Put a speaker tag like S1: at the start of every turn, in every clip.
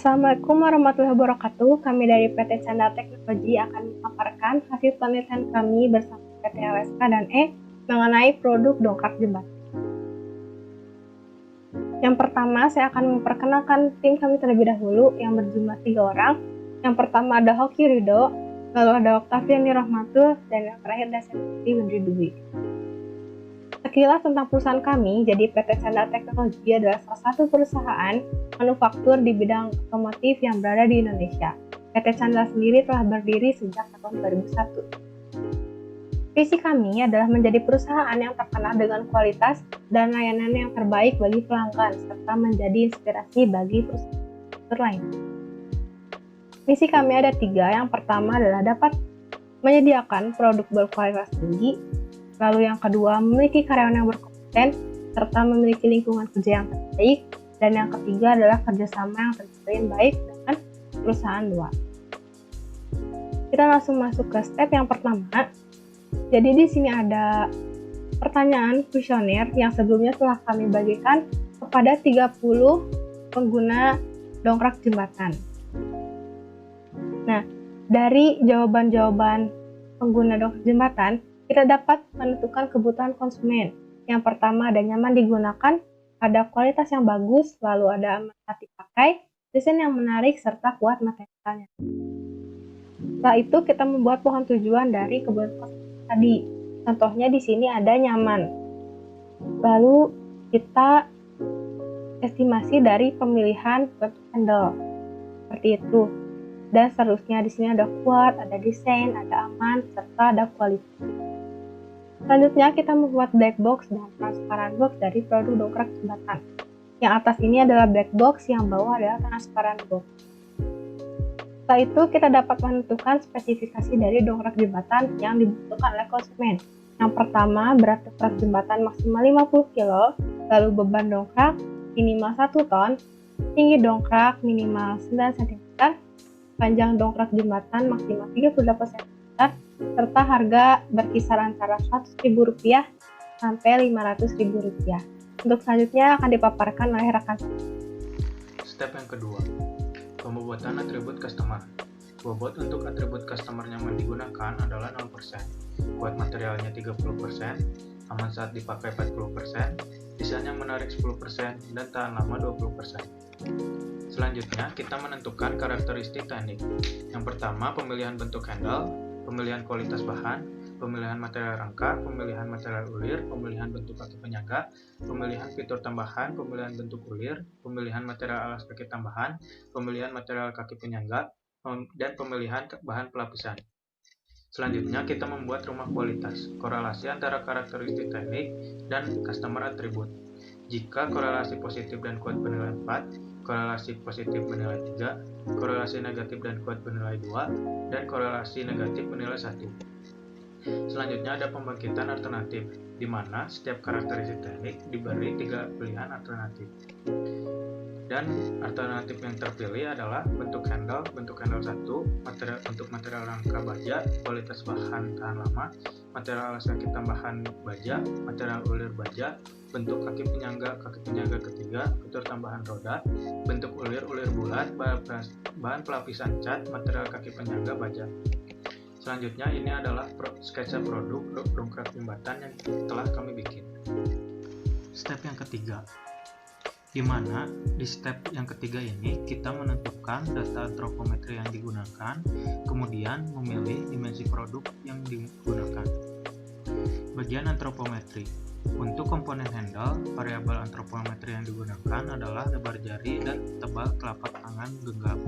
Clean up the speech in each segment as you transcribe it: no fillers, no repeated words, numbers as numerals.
S1: Assalamualaikum warahmatullahi wabarakatuh. Kami dari PT Chandra Teknologi akan memaparkan hasil penelitian kami bersama PT LSK dan mengenai produk dongkrak jembatan. Yang pertama, saya akan memperkenalkan tim kami terlebih dahulu yang berjumlah 3 orang. Yang pertama ada Hoki Ridho, lalu ada Oktaviani Rahmatul, dan yang terakhir ada Senti Windri Dwi. Sekilas tentang perusahaan kami, jadi PT Chandra Teknologi adalah salah satu perusahaan manufaktur di bidang otomotif yang berada di Indonesia. PT Chandra sendiri telah berdiri sejak tahun 2001. Visi kami adalah menjadi perusahaan yang terkenal dengan kualitas dan layanan yang terbaik bagi pelanggan, serta menjadi inspirasi bagi perusahaan lain. Misi kami ada 3, yang pertama adalah dapat menyediakan produk berkualitas tinggi, lalu yang kedua memiliki karyawan yang berkompeten, serta memiliki lingkungan kerja yang terbaik, dan yang ketiga adalah kerjasama yang terjalin baik dengan perusahaan luar. Kita langsung masuk ke step yang pertama. Jadi di sini ada pertanyaan kuesioner yang sebelumnya telah kami bagikan kepada 30 pengguna dongkrak jembatan. Nah, dari jawaban-jawaban pengguna dongkrak jembatan, kita dapat menentukan kebutuhan konsumen. Yang pertama ada nyaman digunakan, ada kualitas yang bagus, lalu ada aman dipakai, desain yang menarik, serta kuat materialnya. Setelah itu kita membuat pohon tujuan dari kebutuhan konsumen tadi. Contohnya di sini ada nyaman. Lalu kita estimasi dari pemilihan bentuk handle. Seperti itu. Dan seterusnya di sini ada kuat, ada desain, ada aman, serta ada kualitas. Selanjutnya kita membuat black box dan transparan box dari produk dongkrak jembatan. Yang atas ini adalah black box, yang bawah adalah transparan box. Setelah itu kita dapat menentukan spesifikasi dari dongkrak jembatan yang dibutuhkan oleh konsumen. Yang pertama, berat dongkrak jembatan maksimal 50 kg, lalu beban dongkrak minimal 1 ton, tinggi dongkrak minimal 9 cm, panjang dongkrak jembatan maksimal 38 cm, serta harga berkisar antara Rp100.000 sampai Rp500.000. Untuk selanjutnya akan dipaparkan oleh rekan saya.
S2: Step yang kedua, pembuatan atribut customer. Bobot untuk atribut customer nyaman digunakan adalah 0%, kuat materialnya 30%, aman saat dipakai 40%, desain yang menarik 10%, dan tahan lama 20%. Selanjutnya, kita menentukan karakteristik teknik. Yang pertama, pemilihan bentuk handle, pemilihan kualitas bahan, pemilihan material rangka, pemilihan material ulir, pemilihan bentuk kaki penyangga, pemilihan fitur tambahan, pemilihan bentuk ulir, pemilihan material alas kaki tambahan, pemilihan material kaki penyangga, dan pemilihan bahan pelapisan. Selanjutnya, kita membuat rumah kualitas, korelasi antara karakteristik teknik dan customer attribute. Jika korelasi positif dan kuat bernilai 4, korelasi positif bernilai 3, korelasi negatif dan kuat bernilai 2, dan korelasi negatif bernilai 1. Selanjutnya ada pembangkitan alternatif, di mana setiap karakteristik teknik diberi 3 pilihan alternatif. Dan alternatif yang terpilih adalah bentuk handle 1, bentuk material rangka baja, kualitas bahan tahan lama, material alas kaki tambahan baja, material ulir baja, bentuk kaki penyangga ketiga, fitur tambahan roda, bentuk ulir bulat, bahan pelapisan cat, material kaki penyangga baja. Selanjutnya ini adalah sketsa produk dongkrak jembatan yang telah kami bikin. Step yang ketiga, di mana di step yang ketiga ini kita menentukan data antropometri yang digunakan, kemudian memilih dimensi produk yang digunakan. Bagian antropometri. Untuk komponen handle, variabel antropometri yang digunakan adalah lebar jari dan tebal telapak tangan genggam.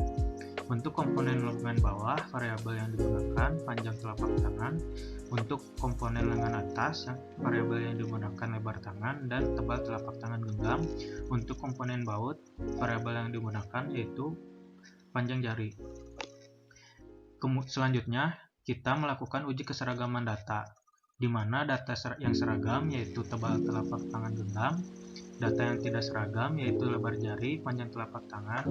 S2: Untuk komponen lengan bawah, variabel yang digunakan panjang telapak tangan. Untuk komponen lengan atas, variabel yang digunakan lebar tangan dan tebal telapak tangan genggam. Untuk komponen baut, variabel yang digunakan yaitu panjang jari. Selanjutnya, kita melakukan uji keseragaman data, di mana data yang seragam yaitu tebal telapak tangan genggam, data yang tidak seragam yaitu lebar jari, panjang telapak tangan,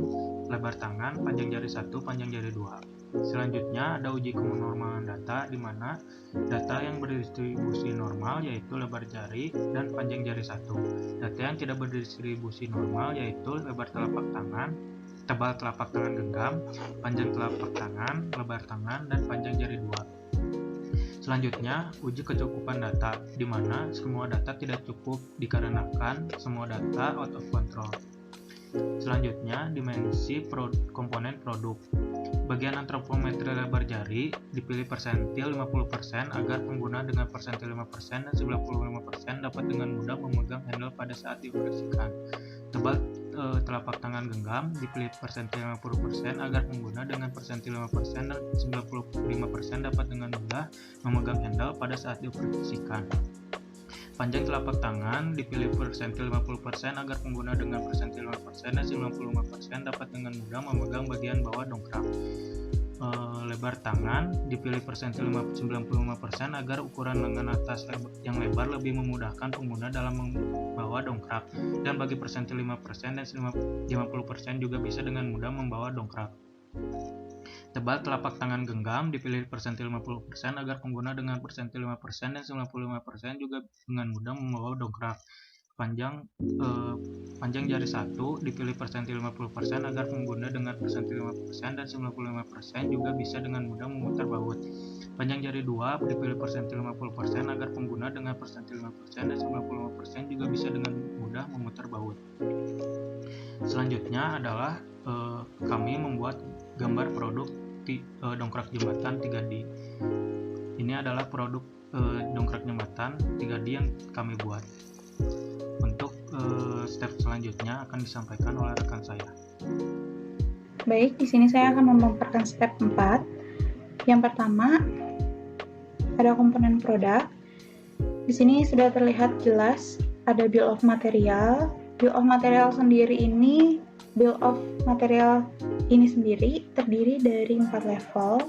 S2: lebar tangan, panjang jari 1, panjang jari 2. Selanjutnya ada uji kenormalan data, di mana data yang berdistribusi normal yaitu lebar jari dan panjang jari 1. Data yang tidak berdistribusi normal yaitu lebar telapak tangan, tebal telapak tangan genggam, panjang telapak tangan, lebar tangan, dan panjang jari 2. Selanjutnya, uji kecukupan data, di mana semua data tidak cukup dikarenakan semua data out of control. Selanjutnya, dimensi komponen produk. Bagian antropometri lebar jari dipilih persentil 50% agar pengguna dengan persentil 5% dan 95% dapat dengan mudah memegang handle pada saat dioperasikan. Tebal telapak tangan genggam dipilih persentil 50% agar pengguna dengan persentil 5% dan 95% dapat dengan mudah memegang handle pada saat dioperasikan. Panjang telapak tangan dipilih persentil 50% agar pengguna dengan persentil 5% dan 95% dapat dengan mudah memegang bagian bawah dongkrak. Lebar tangan dipilih persentil 95% agar ukuran lengan atas yang lebar lebih memudahkan pengguna dalam membawa dongkrak, dan bagi persentil 5% dan 50% juga bisa dengan mudah membawa dongkrak. Tebal telapak tangan genggam dipilih persentil 50% agar pengguna dengan persentil 5% dan 95% juga dengan mudah membawa dongkrak. Panjang jari 1 dipilih persentil 50% agar pengguna dengan persentil 5% dan 95% juga bisa dengan mudah memutar baut. Panjang jari 2 dipilih persentil 50% agar pengguna dengan persentil 5% dan 95% juga bisa dengan mudah memutar baut. Selanjutnya adalah kami membuat gambar produk dongkrak jembatan 3D. Ini adalah produk dongkrak jembatan 3D yang kami buat. Untuk step selanjutnya akan disampaikan oleh rekan saya.
S3: Baik, di sini saya akan memaparkan step 4. Yang pertama, ada komponen produk. Di sini sudah terlihat jelas ada bill of material. Bill of material sendiri ini sendiri terdiri dari 4 level.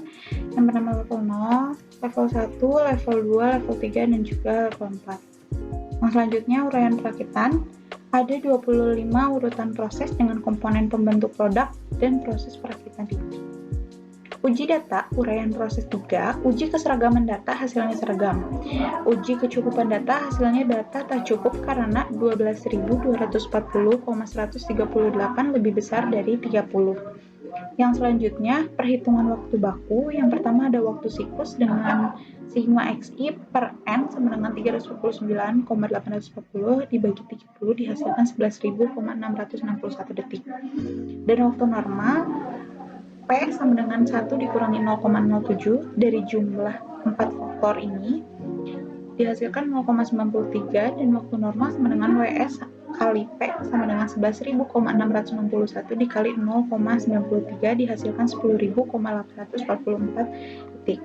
S3: Yang pertama level 0, level 1, level 2, level 3, dan juga level 4. Yang selanjutnya uraian perakitan. Ada 25 urutan proses dengan komponen pembentuk produk dan proses perakitan inti. Uji data, uraian proses 3, uji keseragaman data hasilnya seragam. Uji kecukupan data hasilnya data tak cukup karena 12.240,138 lebih besar dari 30. Yang selanjutnya, perhitungan waktu baku. Yang pertama ada waktu siklus dengan sigma xi per n sama dengan 329,840 dibagi 30 dihasilkan 11.661 detik. Dan waktu normal P sama dengan 1 dikurangi 0,07 dari jumlah 4 faktor ini dihasilkan 0,93, dan waktu normal sama dengan WS kali P sama dengan 11.661 dikali 0,93 dihasilkan 10.844 detik.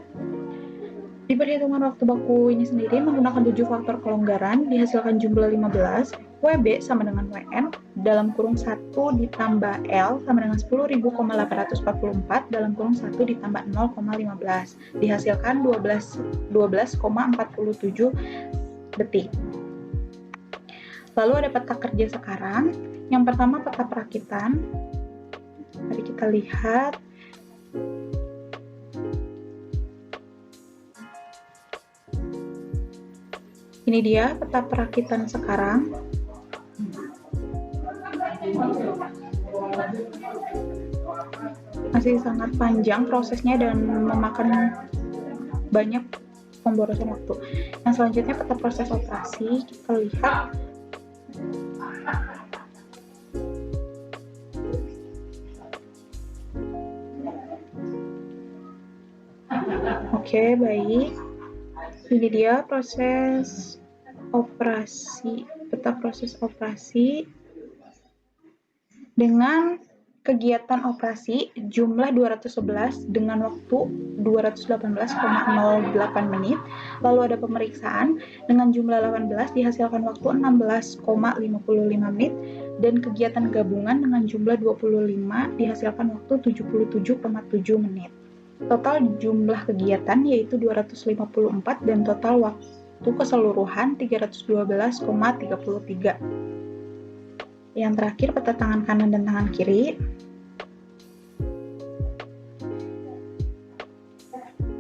S3: Di perhitungan waktu baku ini sendiri menggunakan 7 faktor kelonggaran dihasilkan jumlah 15, WB sama dengan WN dalam kurung 1 ditambah L sama dengan 10.844 dalam kurung 1 ditambah 0,15 dihasilkan 12,47 detik. Lalu ada peta kerja sekarang. Yang pertama peta perakitan. Mari kita lihat. Ini dia peta perakitan sekarang. Masih sangat panjang prosesnya dan memakan banyak pemborosan waktu. Yang selanjutnya peta proses operasi. Kita lihat. Oke, baik. Ini dia proses operasi, peta proses operasi dengan kegiatan operasi jumlah 211 dengan waktu 218,08 menit. Lalu ada pemeriksaan dengan jumlah 18 dihasilkan waktu 16,55 menit, dan kegiatan gabungan dengan jumlah 25 dihasilkan waktu 77,7 menit. Total jumlah kegiatan yaitu 254 dan total waktu keseluruhan 312,33. Yang terakhir peta tangan kanan dan tangan kiri.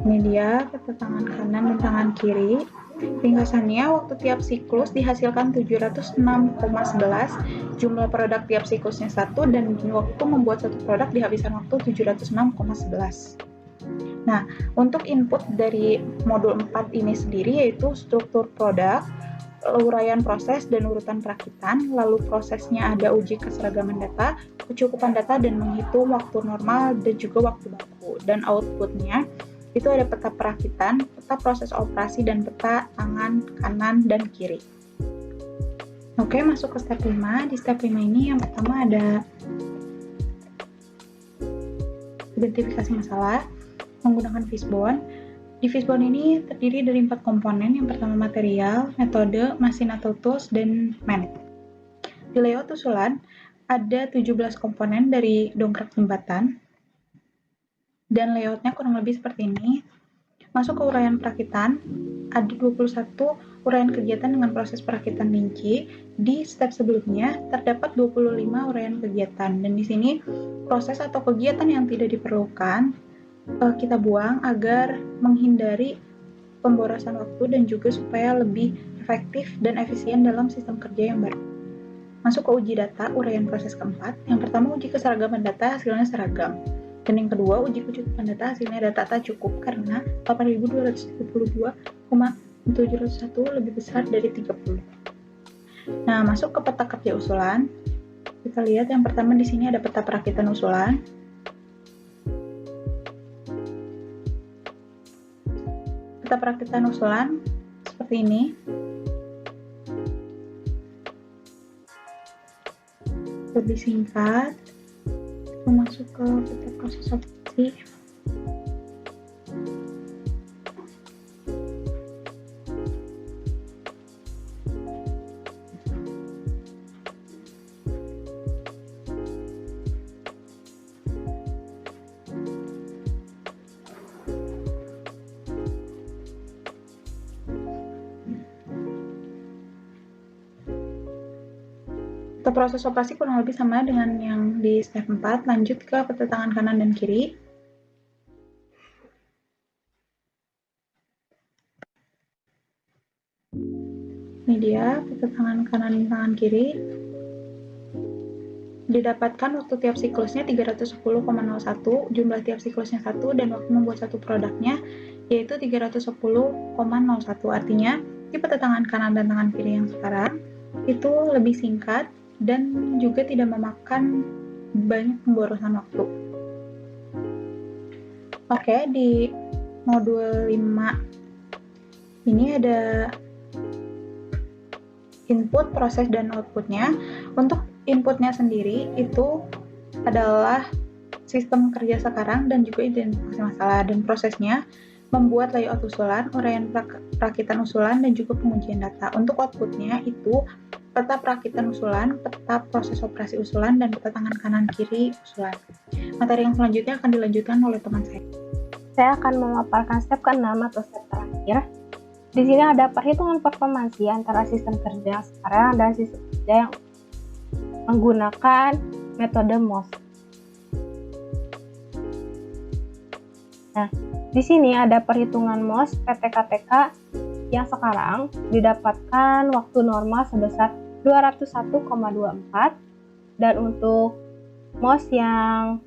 S3: Ini dia peta tangan kanan dan tangan kiri. Ringkasannya, waktu tiap siklus dihasilkan 706,11, jumlah produk tiap siklusnya 1, dan waktu membuat satu produk dihabiskan waktu 706,11. Nah, untuk input dari modul 4 ini sendiri yaitu struktur produk, uraian proses dan urutan perakitan, lalu prosesnya ada uji keseragaman data, kecukupan data dan menghitung waktu normal dan juga waktu baku. Dan outputnya itu ada peta perakitan, peta proses operasi, dan peta tangan kanan dan kiri. Oke, masuk ke step 5. Di step 5 ini yang pertama ada identifikasi masalah menggunakan fishbone. Di fishbone ini terdiri dari 4 komponen. Yang pertama material, metode, mesin atau tools, dan man. Di layout usulan ada 17 komponen dari dongkrak jembatan. Dan layoutnya kurang lebih seperti ini. Masuk ke uraian perakitan, ada 21 uraian kegiatan dengan proses perakitan rinci. Di step sebelumnya terdapat 25 uraian kegiatan, dan di sini proses atau kegiatan yang tidak diperlukan kita buang agar menghindari pemborosan waktu dan juga supaya lebih efektif dan efisien dalam sistem kerja yang baru. Masuk ke uji data, uraian proses keempat. Yang pertama, uji keseragaman data, hasilnya seragam. Dan yang kedua, uji kecukupan data, hasilnya data tak cukup karena 8.232,701 lebih besar dari 30. Nah, masuk ke peta kerja usulan. Kita lihat yang pertama di sini ada peta perakitan usulan. Peta perakitan usulan seperti ini. Lebih singkat. Masuk ke peta proses operasi. Peta proses operasi kurang lebih sama dengan yang di step 4. Lanjut ke peta tangan kanan dan kiri. Ini dia peta tangan kanan dan tangan kiri. Didapatkan waktu tiap siklusnya 310,01, jumlah tiap siklusnya 1, dan waktu membuat satu produknya yaitu 310,01. Artinya di peta tangan kanan dan tangan kiri yang sekarang itu lebih singkat dan juga tidak memakan banyak pemborosan waktu. Oke, di modul 5 ini ada input, proses, dan outputnya. Untuk inputnya sendiri itu adalah sistem kerja sekarang dan juga identifikasi masalah, dan prosesnya membuat layout usulan, uraian perakitan usulan, dan juga pengujian data. Untuk outputnya itu peta perakitan usulan, peta proses operasi usulan, dan peta tangan kanan kiri usulan. Materi yang selanjutnya akan dilanjutkan oleh teman saya.
S1: Saya akan memaparkan step ke-6 atau step terakhir. Di sini ada perhitungan performansi antara sistem kerja sekarang dan sistem kerja yang menggunakan metode MOS. Nah, di sini ada perhitungan MOS PTKTK yang sekarang didapatkan waktu normal sebesar 201,24, dan untuk MOS yang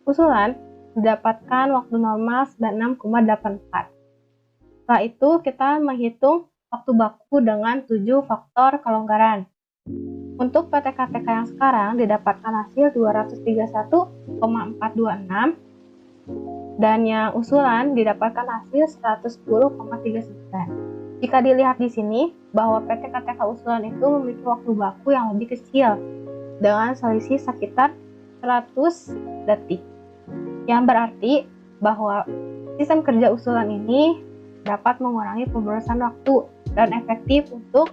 S1: usulan didapatkan waktu normal 96,84. Setelah itu kita menghitung waktu baku dengan 7 faktor kelonggaran. Untuk PTKTK yang sekarang didapatkan hasil 231,426, dan yang usulan didapatkan hasil 110,39. Jika dilihat di sini bahwa PTKTK usulan itu memiliki waktu baku yang lebih kecil dengan selisih sekitar 100 detik. Yang berarti bahwa sistem kerja usulan ini dapat mengurangi pemborosan waktu dan efektif untuk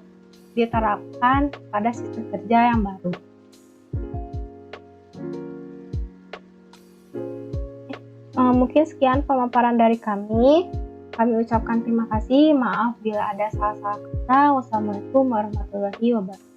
S1: diterapkan pada sistem kerja yang baru. Mungkin sekian pemaparan dari kami. Kami ucapkan terima kasih. Maaf bila ada salah-salah kata. Wassalamualaikum warahmatullahi wabarakatuh.